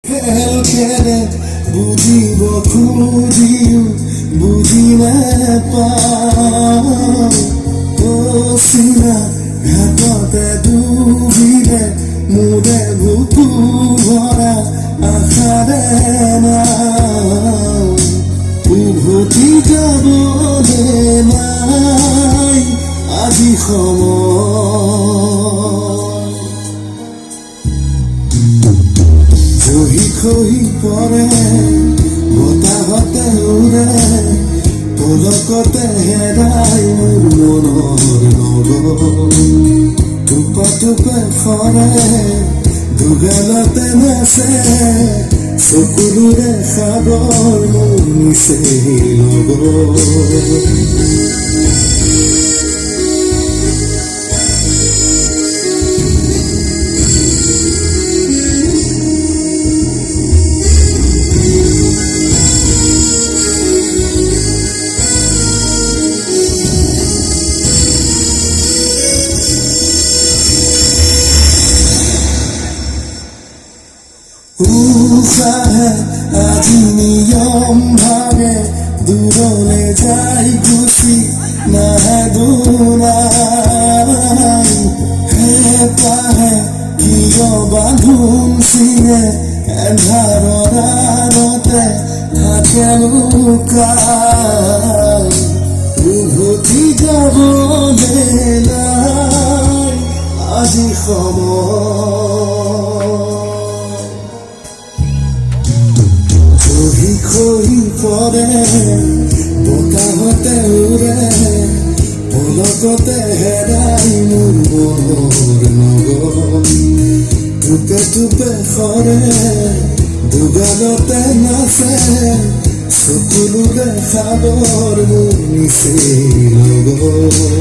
খেলকেৰে বুজিব খুজিও বুজি নাপাওঁ চিনা ঘাটতে ডুবিলে মোৰে বুকু ভৰা আশাৰে নাও উভতি যাবলৈ নাই আজি খহি খহি পৰে বতাহতে উৰে পলকতে হেৰাই মোৰ মনৰ নগৰ টোপা টোপা সৰে দুগালতে নাচে চকুলোৰে সাগৰ মোৰ নিচেই লগৰ উৎসাহে আজি নিয়ম ভাগে দূৰলে যাই গুচি নাহে দোলাই হেঁপাহে কিয় বান্ধোন চিঙে এন্ধাৰৰ আৰতে থাকে লুকাই উভতি যাবলৈ নাই আজি খহি খহি পৰে বতাহতে উৰে পলকতে হেৰাই মোৰ মনৰ নগৰ টোপে টোপে সৰে দুগালতে নাচে চকুলোৰে সাগৰ মোৰ নিচেই লগৰ